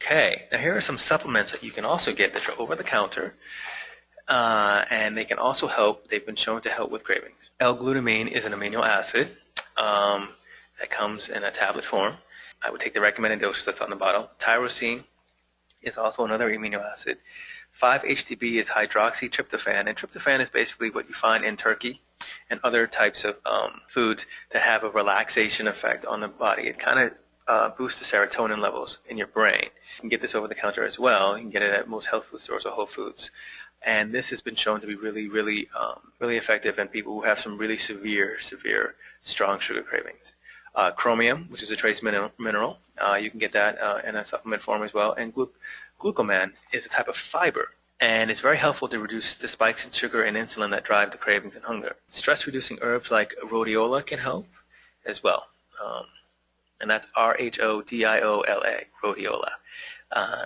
Okay, now here are some supplements that you can also get that are over the counter, and they can also help. They've been shown to help with cravings. L-glutamine is an amino acid that comes in a tablet form. I would take the recommended dosage that's on the bottle. Tyrosine is also another amino acid. 5-HTP is hydroxytryptophan, and tryptophan is basically what you find in turkey and other types of foods that have a relaxation effect on the body. It kind of boosts the serotonin levels in your brain. You can get this over the counter as well. You can get it at most health food stores or Whole Foods. And this has been shown to be really effective in people who have some really severe, strong sugar cravings. Chromium, which is a trace mineral, you can get that in a supplement form as well. And glucoman is a type of fiber, and it's very helpful to reduce the spikes in sugar and insulin that drive the cravings and hunger. Stress-reducing herbs like rhodiola can help as well, and that's R-H-O-D-I-O-L-A, rhodiola.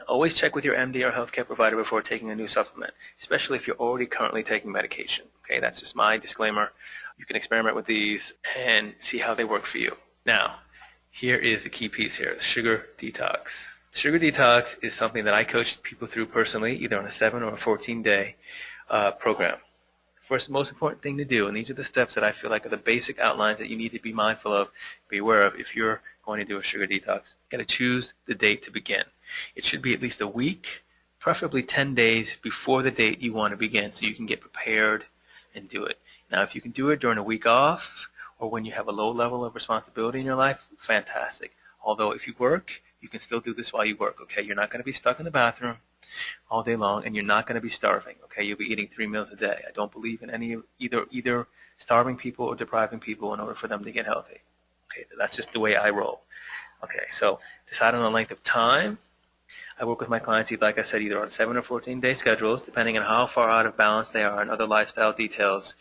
Always check with your MD or healthcare provider before taking a new supplement, especially if you're already currently taking medication. Okay, that's just my disclaimer. You can experiment with these and see how they work for you. Now, here is the key piece here, sugar detox. Sugar detox is something that I coach people through personally, either on a 7 or a 14-day program. First, most important thing to do, and these are the steps that I feel like are the basic outlines that you need to be mindful of, be aware of if you're going to do a sugar detox. You've got to choose the date to begin. It should be at least a week, preferably 10 days before the date you want to begin so you can get prepared and do it. Now, if you can do it during a week off or when you have a low level of responsibility in your life, fantastic. Although if you work, you can still do this while you work, okay? You're not going to be stuck in the bathroom all day long, and you're not going to be starving, okay? You'll be eating 3 meals a day. I don't believe in either starving people or depriving people in order for them to get healthy. Okay, that's just the way I roll. Okay, so decide on the length of time. I work with my clients, like I said, either on 7 or 14-day schedules, depending on how far out of balance they are and other lifestyle details.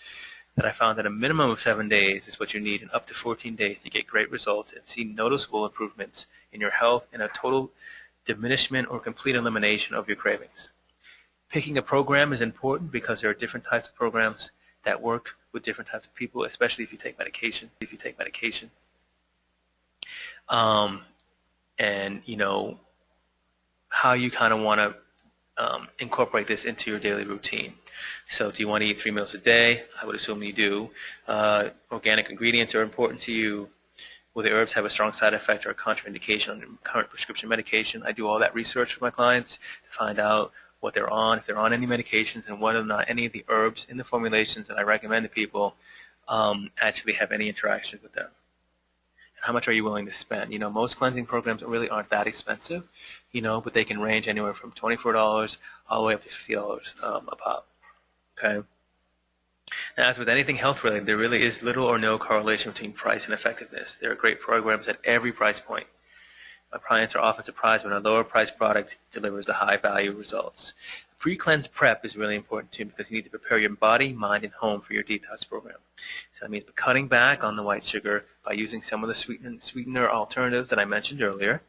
That I found that a minimum of 7 days is what you need, and up to 14 days to get great results and see noticeable improvements in your health and a total diminishment or complete elimination of your cravings. Picking a program is important because there are different types of programs that work with different types of people, especially if you take medication. And you know how you kind of want to incorporate this into your daily routine. So do you want to eat 3 meals a day? I would assume you do. Organic ingredients are important to you. Will the herbs have a strong side effect or a contraindication on current prescription medication? I do all that research for my clients to find out what they're on, if they're on any medications, and whether or not any of the herbs in the formulations that I recommend to people actually have any interactions with them. And how much are you willing to spend? You know, most cleansing programs really aren't that expensive, you know, but they can range anywhere from $24 all the way up to $50 a pop. Okay. Now, as with anything health-related, there really is little or no correlation between price and effectiveness. There are great programs at every price point. My clients are often surprised when a lower-priced product delivers the high-value results. Pre-cleanse prep is really important too because you need to prepare your body, mind, and home for your detox program. So that means cutting back on the white sugar by using some of the sweetener alternatives that I mentioned earlier.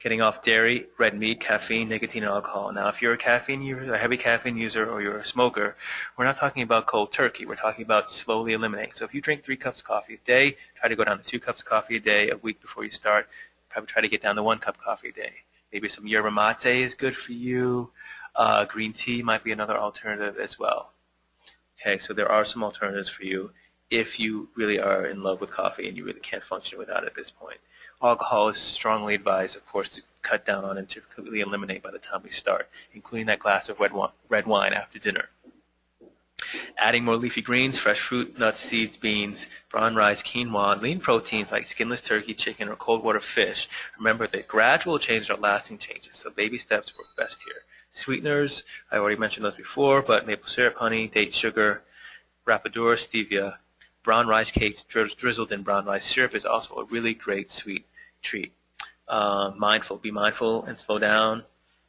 Getting off dairy, red meat, caffeine, nicotine, and alcohol. Now, if you're a caffeine user, a heavy caffeine user, or you're a smoker, we're not talking about cold turkey. We're talking about slowly eliminating. So if you drink 3 cups of coffee a day, try to go down to 2 cups of coffee a day a week before you start. Probably try to get down to 1 cup of coffee a day. Maybe some yerba mate is good for you. Green tea might be another alternative as well. Okay, so there are some alternatives for you if you really are in love with coffee and you really can't function without it at this point. Alcohol is strongly advised, of course, to cut down on and to completely eliminate by the time we start, including that glass of red wine after dinner. Adding more leafy greens, fresh fruit, nuts, seeds, beans, brown rice, quinoa, lean proteins like skinless turkey, chicken, or cold water fish. Remember that gradual changes are lasting changes, so baby steps work best here. Sweeteners, I already mentioned those before, but maple syrup, honey, date sugar, rapadura, stevia, brown rice cakes drizzled in brown rice syrup is also a really great sweet treat. Be mindful and slow down.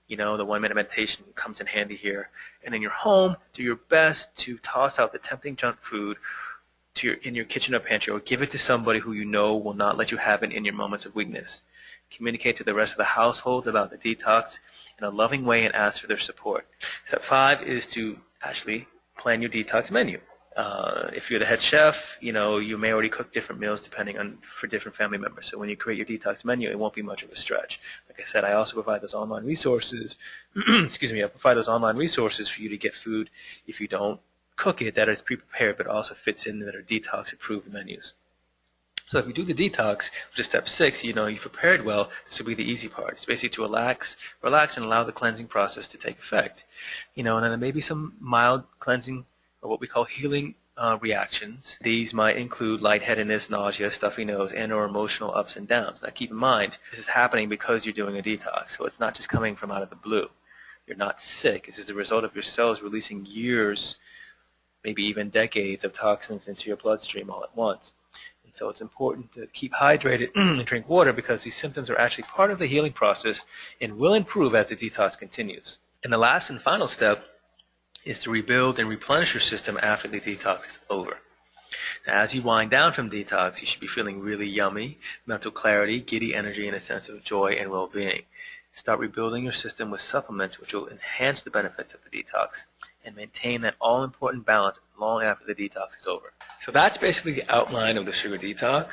You know, the 1-minute meditation comes in handy here. And in your home, do your best to toss out the tempting junk food in your kitchen or pantry, or give it to somebody who you know will not let you have it in your moments of weakness. Communicate to the rest of the household about the detox in a loving way and ask for their support. Step 5 is to actually plan your detox menu. If you're the head chef, you may already cook different meals depending on for different family members. So when you create your detox menu, it won't be much of a stretch. Like I said, I also provide those online resources. Excuse me, I provide those online resources for you to get food if you don't cook it that is pre-prepared, but also fits in that are detox-approved menus. So if you do the detox, which is step 6, you've prepared well. This will be the easy part. It's basically to relax, and allow the cleansing process to take effect. And then there may be some mild cleansing or what we call healing reactions. These might include lightheadedness, nausea, stuffy nose, and or emotional ups and downs. Now keep in mind, this is happening because you're doing a detox, so it's not just coming from out of the blue. You're not sick. This is the result of your cells releasing years, maybe even decades of toxins into your bloodstream all at once. And so it's important to keep hydrated and drink water because these symptoms are actually part of the healing process and will improve as the detox continues. And the last and final step is to rebuild and replenish your system after the detox is over. Now, as you wind down from detox, you should be feeling really yummy, mental clarity, giddy energy, and a sense of joy and well-being. Start rebuilding your system with supplements which will enhance the benefits of the detox and maintain that all-important balance long after the detox is over. So that's basically the outline of the sugar detox.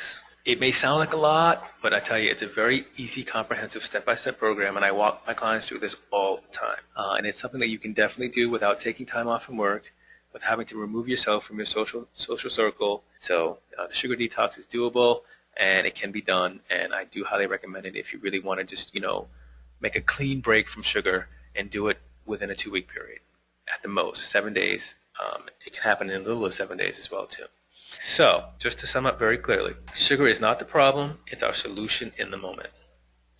It may sound like a lot, but I tell you, it's a very easy, comprehensive, step-by-step program, and I walk my clients through this all the time. And it's something that you can definitely do without taking time off from work, with having to remove yourself from your social circle. So the sugar detox is doable, and it can be done, and I do highly recommend it if you really want to just, make a clean break from sugar and do it within a 2-week period, at the most, 7 days. It can happen in as little as 7 days as well, too. So, just to sum up very clearly, sugar is not the problem, it's our solution in the moment.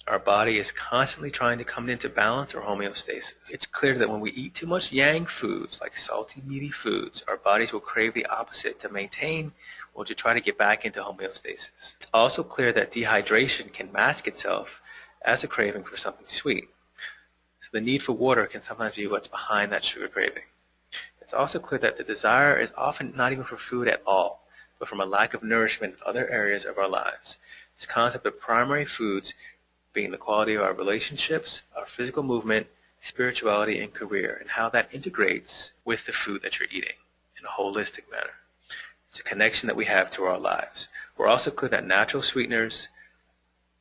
Our body is constantly trying to come into balance or homeostasis. It's clear that when we eat too much yang foods, like salty, meaty foods, our bodies will crave the opposite to maintain or to try to get back into homeostasis. It's also clear that dehydration can mask itself as a craving for something sweet. So the need for water can sometimes be what's behind that sugar craving. It's also clear that the desire is often not even for food at all, but from a lack of nourishment in other areas of our lives. This concept of primary foods being the quality of our relationships, our physical movement, spirituality, and career, and how that integrates with the food that you're eating in a holistic manner. It's a connection that we have to our lives. We're also clear that natural sweeteners,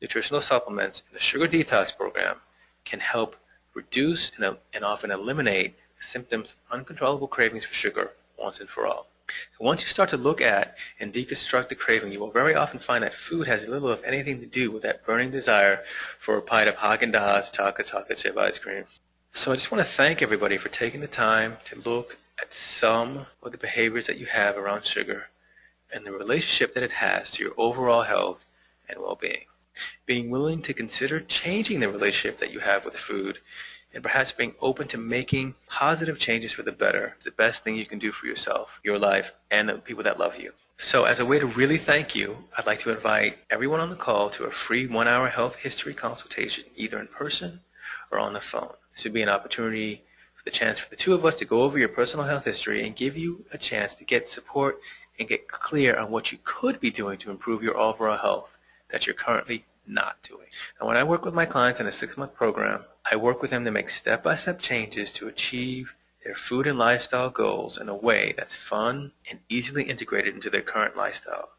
nutritional supplements, and the sugar detox program can help reduce and often eliminate symptoms of uncontrollable cravings for sugar once and for all. So once you start to look at and deconstruct the craving, you will very often find that food has little, if anything, to do with that burning desire for a pint of Haagen-Dazs chocolate chip ice cream. So I just want to thank everybody for taking the time to look at some of the behaviors that you have around sugar and the relationship that it has to your overall health and well-being. Being willing to consider changing the relationship that you have with food and perhaps being open to making positive changes for the better is the best thing you can do for yourself, your life, and the people that love you. So as a way to really thank you, I'd like to invite everyone on the call to a free 1-hour health history consultation, either in person or on the phone. This would be an opportunity for the chance for the two of us to go over your personal health history and give you a chance to get support and get clear on what you could be doing to improve your overall health that you're currently not doing. And when I work with my clients in a 6-month program, I work with them to make step-by-step changes to achieve their food and lifestyle goals in a way that's fun and easily integrated into their current lifestyle.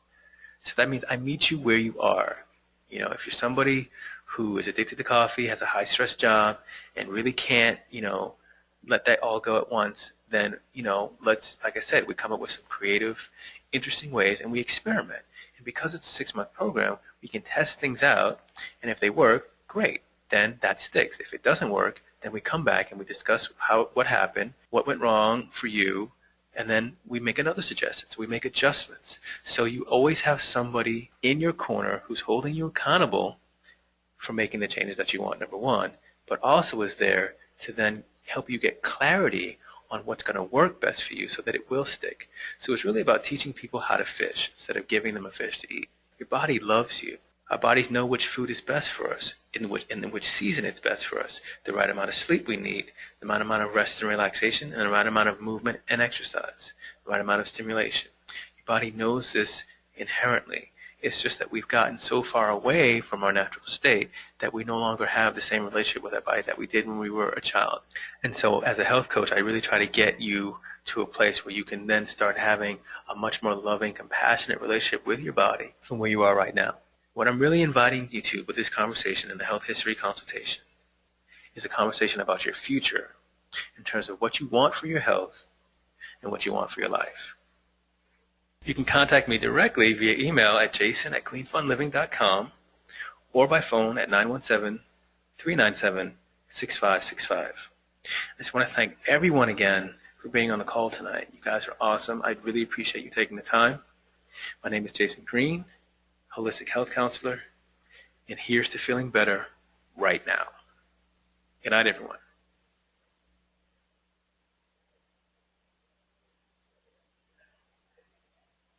So that means I meet you where you are. If you're somebody who is addicted to coffee, has a high-stress job, and really can't, let that all go at once, then, let's, like I said, we come up with some creative, interesting ways, and we experiment. And because it's a 6-month program, we can test things out, and if they work, great. Then that sticks. If it doesn't work, then we come back and we discuss what happened, what went wrong for you, and then we make another suggestion. So we make adjustments. So you always have somebody in your corner who's holding you accountable for making the changes that you want, number one, but also is there to then help you get clarity on what's going to work best for you so that it will stick. So it's really about teaching people how to fish instead of giving them a fish to eat. Your body loves you. Our bodies know which food is best for us, in which season it's best for us, the right amount of sleep we need, the right amount of rest and relaxation, and the right amount of movement and exercise, the right amount of stimulation. Your body knows this inherently, It's just that we've gotten so far away from our natural state that we no longer have the same relationship with our body that we did when we were a child. And so as a health coach, I really try to get you to a place where you can then start having a much more loving, compassionate relationship with your body from where you are right now. What I'm really inviting you to with this conversation in the health history consultation is a conversation about your future in terms of what you want for your health and what you want for your life. You can contact me directly via email at jason@cleanfunliving.com or by phone at 917-397-6565. I just want to thank everyone again for being on the call tonight. You guys are awesome. I really appreciate you taking the time. My name is Jason Green, holistic health counselor, and here's to feeling better right now. Good night, everyone.